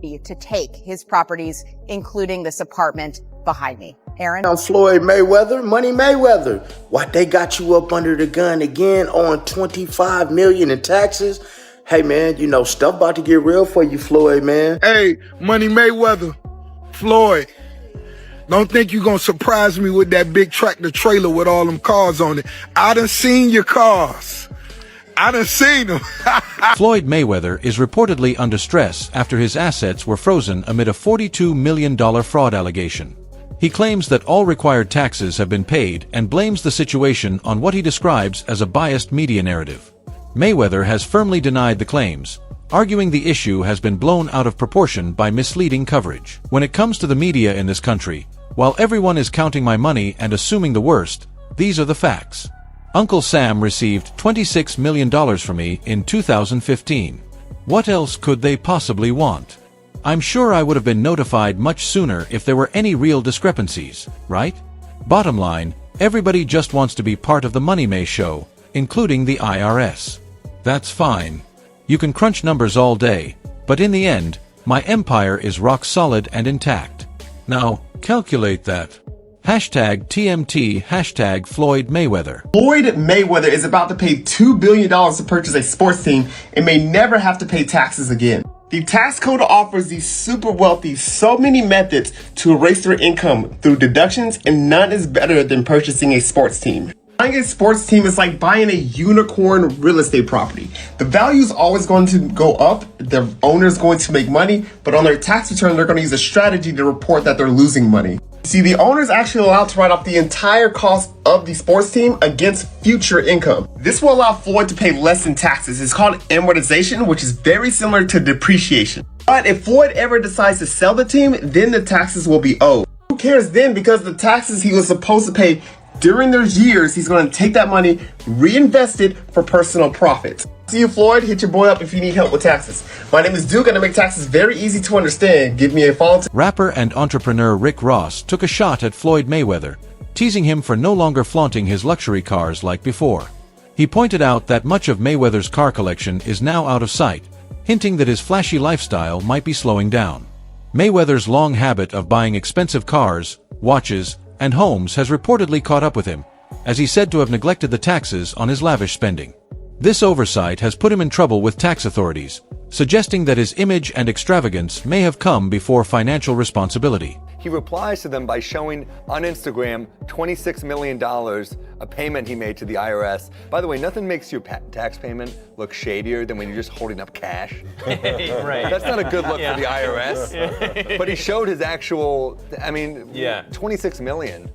be to take his properties, including this apartment behind me. Aaron? I'm Floyd Mayweather, Money Mayweather. What, they got you up under the gun again on $25 million in taxes? Hey, man, you know, stuff about to get real for you, Floyd, man. Hey, Money Mayweather, Floyd, don't think you gonna surprise me with that big tractor trailer with all them cars on it. I done seen your cars. I done seen them. Floyd Mayweather is reportedly under stress after his assets were frozen amid a $42 million fraud allegation. He claims that all required taxes have been paid and blames the situation on what he describes as a biased media narrative. Mayweather has firmly denied the claims, arguing the issue has been blown out of proportion by misleading coverage. When it comes to the media in this country, while everyone is counting my money and assuming the worst, these are the facts. Uncle Sam received $26 million from me in 2015. What else could they possibly want? I'm sure I would have been notified much sooner if there were any real discrepancies, right? Bottom line, everybody just wants to be part of the Money May show, including the IRS. That's fine. You can crunch numbers all day, but in the end, my empire is rock solid and intact. Now, calculate that. Hashtag TMT, hashtag Floyd Mayweather. Floyd Mayweather is about to pay $2 billion to purchase a sports team and may never have to pay taxes again. The tax code offers the super wealthy so many methods to erase their income through deductions, and none is better than purchasing a sports team. Buying a sports team is like buying a unicorn real estate property. The value is always going to go up, the owner is going to make money, but on their tax return, they're going to use a strategy to report that they're losing money. See, the owner is actually allowed to write off the entire cost of the sports team against future income. This will allow Floyd to pay less in taxes. It's called amortization, which is very similar to depreciation. But if Floyd ever decides to sell the team, then the taxes will be owed. Who cares then? Because the taxes he was supposed to pay during those years, he's going to take that money, reinvest it for personal profit. See you, Floyd. Hit your boy up if you need help with taxes. My name is Duke, and I make taxes very easy to understand. Give me a follow. Rapper and entrepreneur Rick Ross took a shot at Floyd Mayweather, teasing him for no longer flaunting his luxury cars like before. He pointed out that much of Mayweather's car collection is now out of sight, hinting that his flashy lifestyle might be slowing down. Mayweather's long habit of buying expensive cars, watches, and homes has reportedly caught up with him, as he's said to have neglected the taxes on his lavish spending. This oversight has put him in trouble with tax authorities, suggesting that his image and extravagance may have come before financial responsibility. He replies to them by showing on Instagram $26 million, a payment he made to the IRS. By the way, nothing makes your tax payment look shadier than when you're just holding up cash. Right. That's not a good look for the IRS. But he showed his actual, $26 million.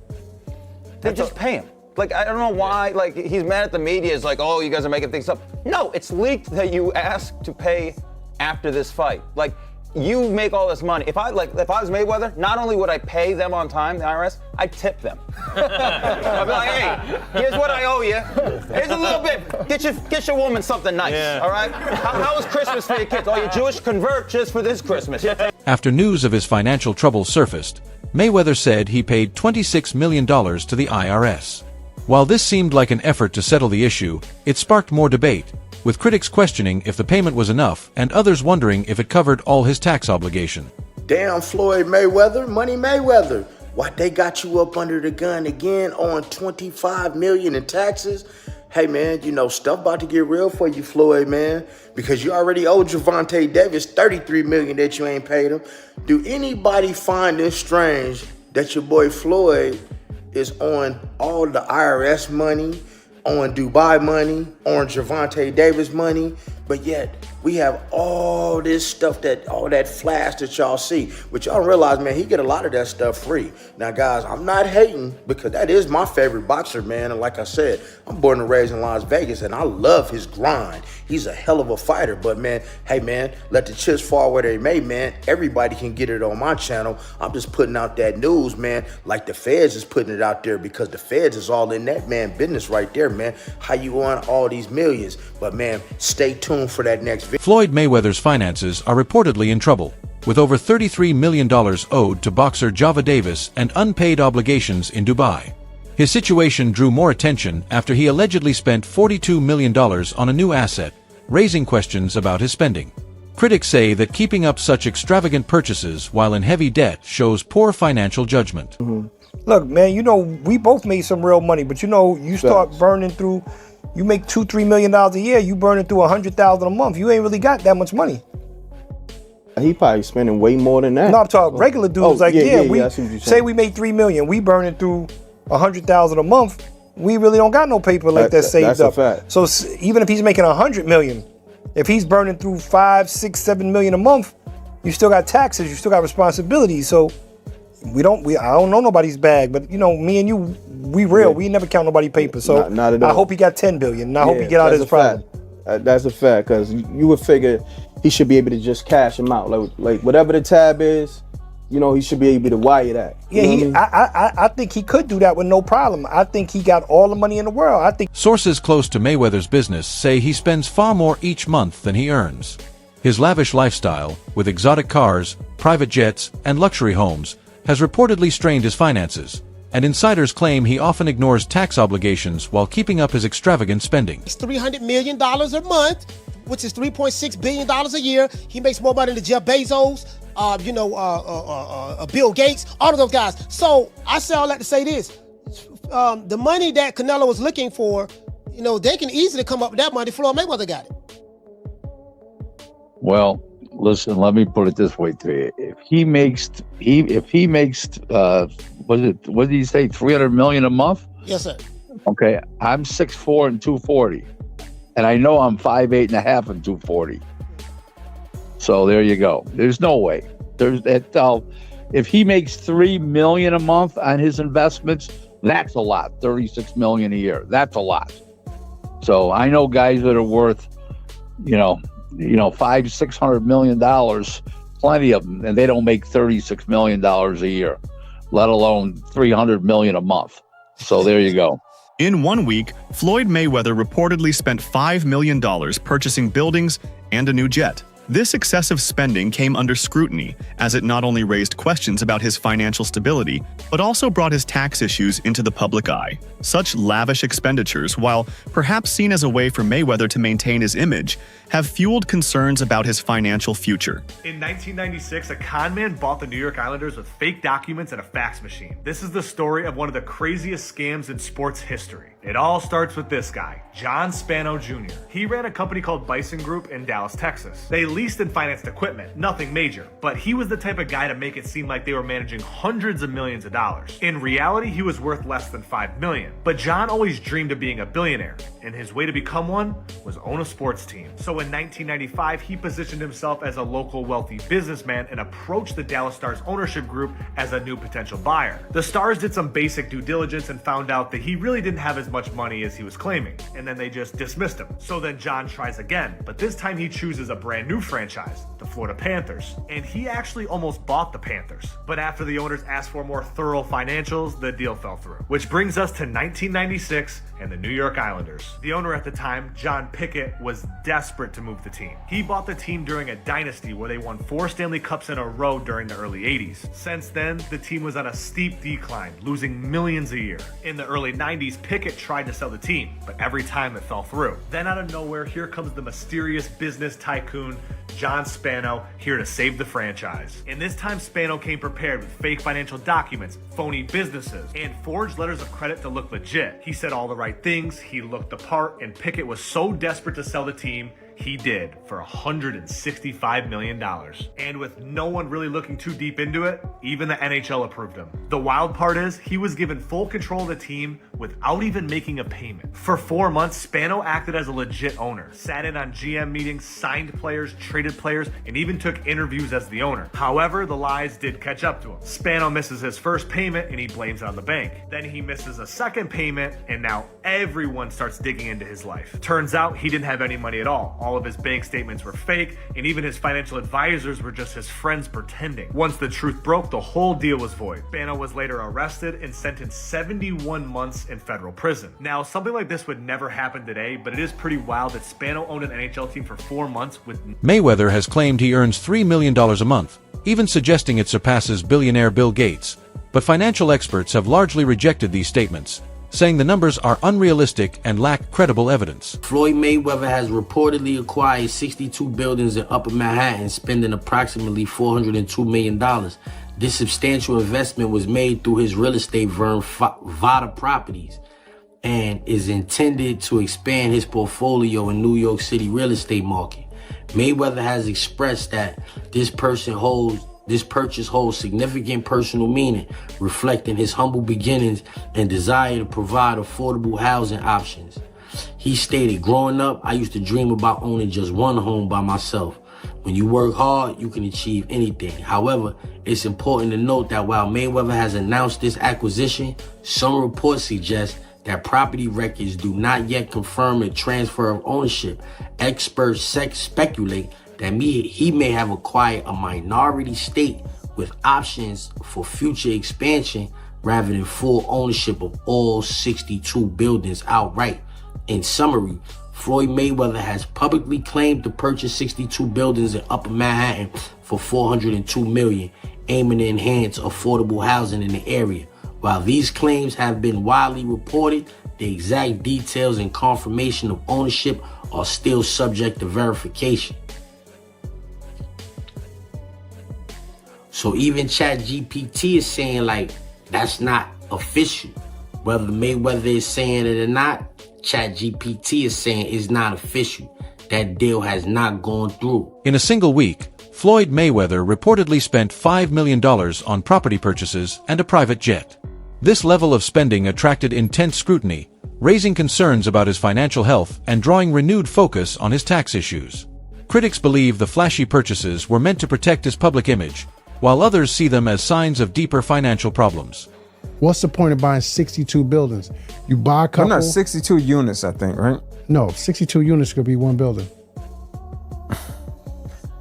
They just pay him. Like, I don't know why, like, he's mad at the media. It's like, oh, you guys are making things up. No, it's leaked that you asked to pay after this fight. Like, you make all this money. If I was Mayweather, not only would I pay them on time, the IRS, I'd tip them. I'd be like, hey, here's what I owe you. Here's a little bit. Get your woman something nice, all right? How was Christmas for your kids? Oh, you're Jewish? Convert just for this Christmas. After news of his financial troubles surfaced, Mayweather said he paid $26 million to the IRS. While this seemed like an effort to settle the issue, it sparked more debate, with critics questioning if the payment was enough and others wondering if it covered all his tax obligation. Damn, Floyd Mayweather, Money Mayweather. What, they got you up under the gun again on $25 million in taxes? Hey, man, you know, stuff about to get real for you, Floyd, man, because you already owe Javante Davis $33 million that you ain't paid him. Do anybody find this strange that your boy Floyd is on all the IRS money, on Dubai money, on Javante Davis money, but yet we have all this stuff, all that flash that y'all see, but y'all realize, man, he get a lot of that stuff free. Now, guys, I'm not hating, because that is my favorite boxer, man, and like I said, I'm born and raised in Las Vegas, and I love his grind. He's a hell of a fighter, but man, hey, man, let the chips fall where they may, man. Everybody can get it on my channel. I'm just putting out that news, man, like the feds is putting it out there, because the feds is all in that, man, business right there, man. How you want all these millions? But, man, stay tuned for that next video. Floyd Mayweather's finances are reportedly in trouble, with over $33 million owed to boxer Java Davis and unpaid obligations in Dubai. His situation drew more attention after he allegedly spent $42 million on a new asset, raising questions about his spending. Critics say that keeping up such extravagant purchases while in heavy debt shows poor financial judgment. Look, man, you know, we both made some real money, but you know, you start burning through, you make $2-3 million a year, you burning through $100,000 a month. You ain't really got that much money. He probably spending way more than that. No, I'm talking regular dudes. I see what we you're saying. say we made $3 million, we burning through $100,000 a month. We really don't got no paper like that saved that's up. a fact. So even if he's making $100 million, if he's burning through $5, $6, $7 million a month, you still got taxes, you still got responsibilities. So I don't know nobody's bag, but you know, me and you, we real. Yeah. We never count nobody's paper. So not at all. I hope he got $10 billion. And I hope he get out of his problem. That's a fact, because you would figure he should be able to just cash him out, like whatever the tab is. You know, he should be able to wire that. I think he could do that with no problem. I think he got all the money in the world. I think sources close to Mayweather's business say he spends far more each month than he earns. His lavish lifestyle, with exotic cars, private jets, and luxury homes, has reportedly strained his finances, and insiders claim he often ignores tax obligations while keeping up his extravagant spending. It's $300 million a month, which is $3.6 billion a year. He makes more money than Jeff Bezos, Bill Gates, all of those guys. So I say all that to say this. The money that Canelo was looking for, you know, they can easily come up with that money. Floyd Mayweather got it. Well, listen, let me put it this way to you. If he makes what did he say, $300 million a month? Yes, sir. Okay, I'm 6'4" and 240. And I know I'm 5'8" and a half and 240. So there you go. There's no way. If he makes $3 million a month on his investments, that's a lot. $36 million a year. That's a lot. So I know guys that are worth, $500-600 million, plenty of them, and they don't make $36 million a year, let alone $300 million a month. So there you go. In 1 week, Floyd Mayweather reportedly spent $5 million purchasing buildings and a new jet. This excessive spending came under scrutiny, as it not only raised questions about his financial stability, but also brought his tax issues into the public eye. Such lavish expenditures, while perhaps seen as a way for Mayweather to maintain his image, have fueled concerns about his financial future. In 1996, a con man bought the New York Islanders with fake documents and a fax machine. This is the story of one of the craziest scams in sports history. It all starts with this guy, John Spano Jr. He ran a company called Bison Group in Dallas, Texas. They leased and financed equipment, nothing major, but he was the type of guy to make it seem like they were managing hundreds of millions of dollars. In reality, he was worth less than $5 million. But John always dreamed of being a billionaire, and his way to become one was own a sports team. So in 1995, he positioned himself as a local wealthy businessman and approached the Dallas Stars ownership group as a new potential buyer. The Stars did some basic due diligence and found out that he really didn't have as much money as he was claiming, and then they just dismissed him. So then John tries again, but this time he chooses a brand new franchise, the Florida Panthers, and he actually almost bought the Panthers. But after the owners asked for more thorough financials, the deal fell through. Which brings us to 1996 and the New York Islanders. The owner at the time, John Pickett, was desperate to move the team. He bought the team during a dynasty where they won 4 Stanley Cups in a row during the early 80s. Since then, the team was on a steep decline, losing millions a year. In the early 90s, Pickett tried to sell the team, but every time it fell through. Then out of nowhere, here comes the mysterious business tycoon, John Spano, here to save the franchise. And this time, Spano came prepared with fake financial documents, phony businesses, and forged letters of credit to look legit. He said all the right things, he looked the part, and Pickett was so desperate to sell the team, he did for $165 million. And with no one really looking too deep into it, even the NHL approved him. The wild part is, he was given full control of the team without even making a payment. For 4 months, Spano acted as a legit owner, sat in on GM meetings, signed players, traded players, and even took interviews as the owner. However, the lies did catch up to him. Spano misses his first payment and he blames it on the bank. Then he misses a second payment and now everyone starts digging into his life. Turns out he didn't have any money at all. All of his bank statements were fake, and even his financial advisors were just his friends pretending. Once the truth broke, the whole deal was void. Spano was later arrested and sentenced 71 months in federal prison. Now, something like this would never happen today, but it is pretty wild that Spano owned an NHL team for 4 months with... Mayweather has claimed he earns $3 million a month, even suggesting it surpasses billionaire Bill Gates. But financial experts have largely rejected these statements, saying the numbers are unrealistic and lack credible evidence. Floyd Mayweather has reportedly acquired 62 buildings in Upper Manhattan, spending approximately $402 million. This substantial investment was made through his real estate firm, Vada Properties, and is intended to expand his portfolio in New York City real estate market. Mayweather has expressed that this purchase holds significant personal meaning, reflecting his humble beginnings and desire to provide affordable housing options. He stated, "Growing up, I used to dream about owning just one home by myself. When you work hard, you can achieve anything. However, it's important to note that while Mayweather has announced this acquisition, some reports suggest that property records do not yet confirm a transfer of ownership. Experts speculate that he may have acquired a minority stake with options for future expansion rather than full ownership of all 62 buildings outright. In summary, Floyd Mayweather has publicly claimed to purchase 62 buildings in Upper Manhattan for $402 million, aiming to enhance affordable housing in the area. While these claims have been widely reported, the exact details and confirmation of ownership are still subject to verification. So even ChatGPT is saying like that's not official. Whether Mayweather is saying it or not, ChatGPT is saying it's not official. That deal has not gone through. In a single week, Floyd Mayweather reportedly spent $5 million on property purchases and a private jet. This level of spending attracted intense scrutiny, raising concerns about his financial health and drawing renewed focus on his tax issues. Critics believe the flashy purchases were meant to protect his public image, while others see them as signs of deeper financial problems. What's the point of buying 62 buildings? You buy a couple... No, 62 units, I think, right? No, 62 units could be one building.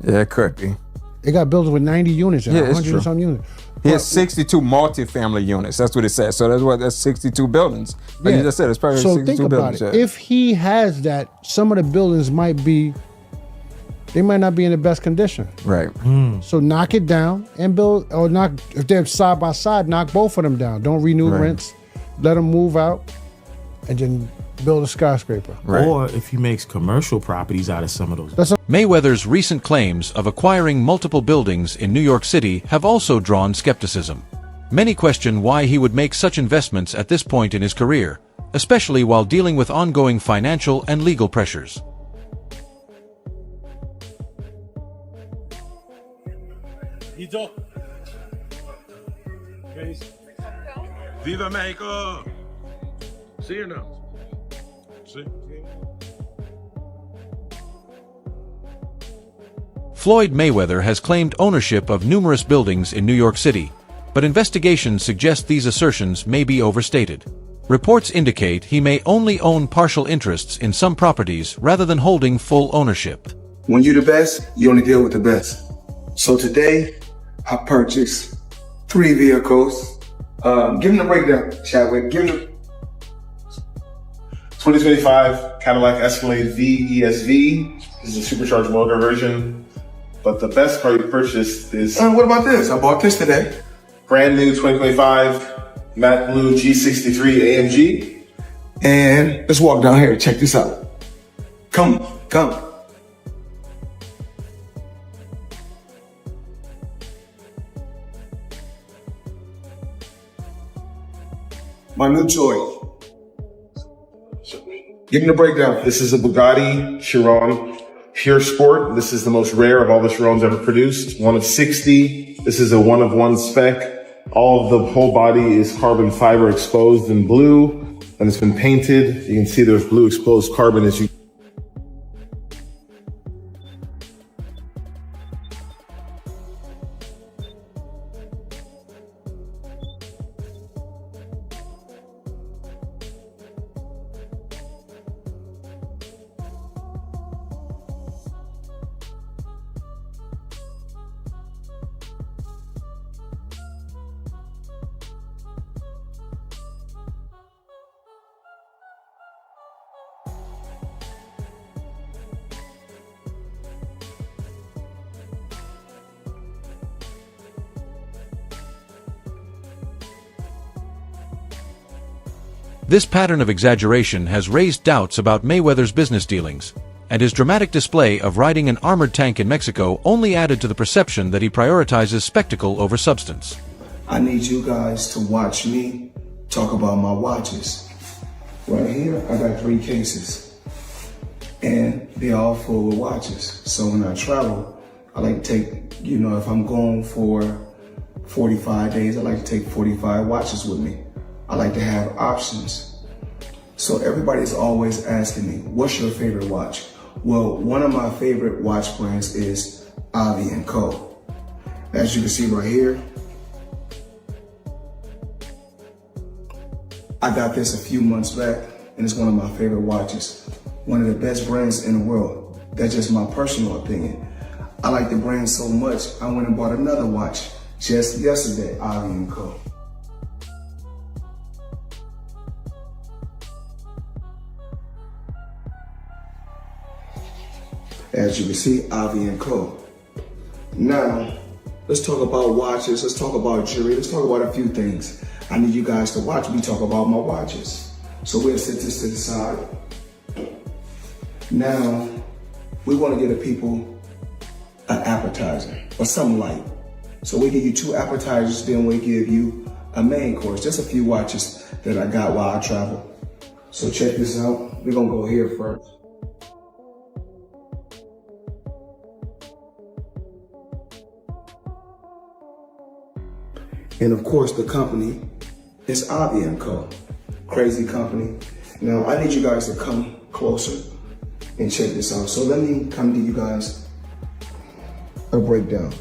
Yeah, it could be. They got buildings with 90 units and 100 and some units. He has 62 multifamily units. That's what it says. So that's 62 buildings. Like you just said, it's probably 62 think about buildings. it. Yeah. If he has that, some of the buildings might not be in the best condition. Right. So knock it down and build, or knock, if they're side by side, knock both of them down. Don't renew rents. Let them move out and then build a skyscraper. Right. Or if he makes commercial properties out of some of those. Mayweather's recent claims of acquiring multiple buildings in New York City have also drawn skepticism. Many question why he would make such investments at this point in his career, especially while dealing with ongoing financial and legal pressures. Viva Mexico! See you now. See? Floyd Mayweather has claimed ownership of numerous buildings in New York City, but investigations suggest these assertions may be overstated. Reports indicate he may only own partial interests in some properties rather than holding full ownership. When you're the best, you only deal with the best. So today, I purchased 3 vehicles. Give them a breakdown, Chadwick. Give them 2025 Cadillac Escalade V ESV. This is a supercharged motor version. But the best car you purchased is... what about this? I bought this today. Brand new 2025 matte blue G63 AMG. And let's walk down here. Check this out. Come. My new toy. Give me the breakdown. This is a Bugatti Chiron Pure Sport. This is the most rare of all the Chirons ever produced. 1 of 60. This is a 1 of 1 spec. All of the whole body is carbon fiber exposed in blue, and it's been painted. You can see there's blue exposed carbon as you This pattern of exaggeration has raised doubts about Mayweather's business dealings, and his dramatic display of riding an armored tank in Mexico only added to the perception that he prioritizes spectacle over substance. I need you guys to watch me talk about my watches. Right here, I got 3 cases, and they're all full with watches. So when I travel, I like to take, if I'm going for 45 days, I like to take 45 watches with me. I like to have options. So everybody's always asking me, what's your favorite watch? Well, one of my favorite watch brands is Avi & Co. As you can see right here, I got this a few months back, and it's one of my favorite watches. One of the best brands in the world. That's just my personal opinion. I like the brand so much, I went and bought another watch just yesterday, Avi & Co. As you can see, Avi & Co. Now, let's talk about watches, let's talk about jewelry, let's talk about a few things. I need you guys to watch me talk about my watches. So we'll set this to the side. Now, we want to give the people an appetizer or something light. So we give you 2 appetizers, then we give you a main course. Just a few watches that I got while I travel. So check this out. We're gonna go here first. And of course, the company is Avi & Co. Crazy company. Now, I need you guys to come closer and check this out. So let me come to you guys a breakdown.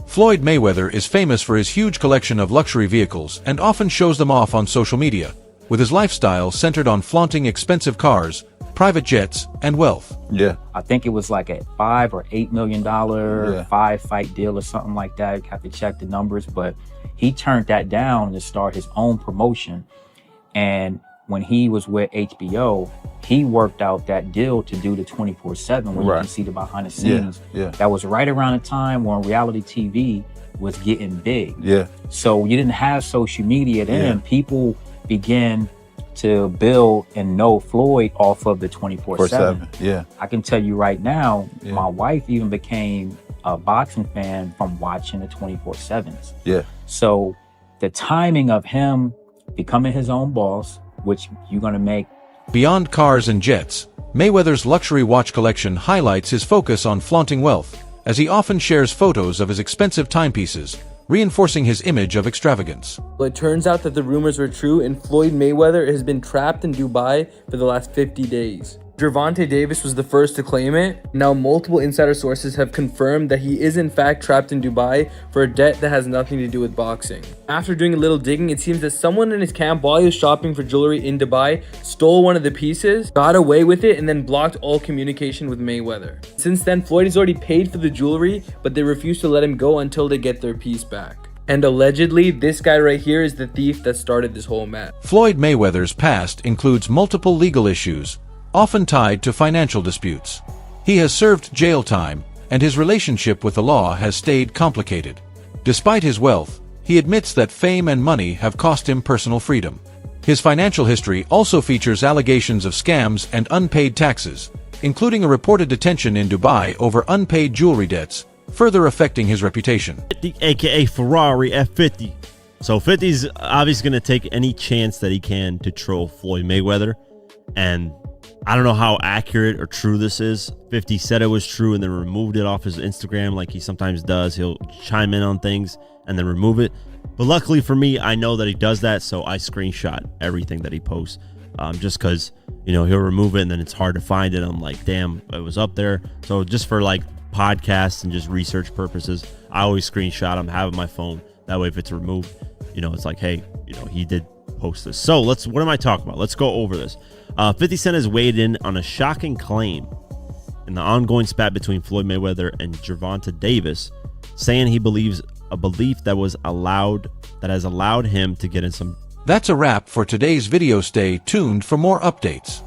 Floyd Mayweather is famous for his huge collection of luxury vehicles and often shows them off on social media, with his lifestyle centered on flaunting expensive cars, private jets, and wealth. Yeah. I think it was like a $5 or $8 million 5-fight deal or something like that. I have to check the numbers, but he turned that down to start his own promotion. And when he was with HBO, he worked out that deal to do the 24/7 when you can see the behind the scenes. That was right around the time when reality TV was getting big. So you didn't have social media then. People began to build and know Floyd off of the 24/7. I can tell you right now, my wife even became a boxing fan from watching the 24/7s. So the timing of him becoming his own boss, which you're gonna make. Beyond cars and jets, Mayweather's luxury watch collection highlights his focus on flaunting wealth, as he often shares photos of his expensive timepieces, reinforcing his image of extravagance. Well, it turns out that the rumors were true, and Floyd Mayweather has been trapped in Dubai for the last 50 days. Gervonta Davis was the first to claim it. Now multiple insider sources have confirmed that he is in fact trapped in Dubai for a debt that has nothing to do with boxing. After doing a little digging, it seems that someone in his camp while he was shopping for jewelry in Dubai stole one of the pieces, got away with it, and then blocked all communication with Mayweather. Since then, Floyd has already paid for the jewelry, but they refuse to let him go until they get their piece back. And allegedly, this guy right here is the thief that started this whole mess. Floyd Mayweather's past includes multiple legal issues, often tied to financial disputes. He has served jail time, and his relationship with the law has stayed complicated. Despite his wealth, he admits that fame and money have cost him personal freedom. His financial history also features allegations of scams and unpaid taxes, including a reported detention in Dubai over unpaid jewelry debts, further affecting his reputation. 50, aka Ferrari F50. So 50's obviously going to take any chance that he can to troll Floyd Mayweather, and I don't know how accurate or true this is. 50 said it was true and then removed it off his Instagram like he sometimes does. He'll chime in on things and then remove it. But luckily for me, I know that he does that, so I screenshot everything that he posts. Just because, he'll remove it and then it's hard to find it. I'm like, damn, it was up there. So just for like podcasts and just research purposes, I always screenshot them, have it on my phone. That way if it's removed, it's like, hey, he did post this. So what am I talking about? Let's go over this. 50 Cent has weighed in on a shocking claim in the ongoing spat between Floyd Mayweather and Gervonta Davis, saying he believes a belief that has allowed him to get in some. That's a wrap for today's video. Stay tuned for more updates.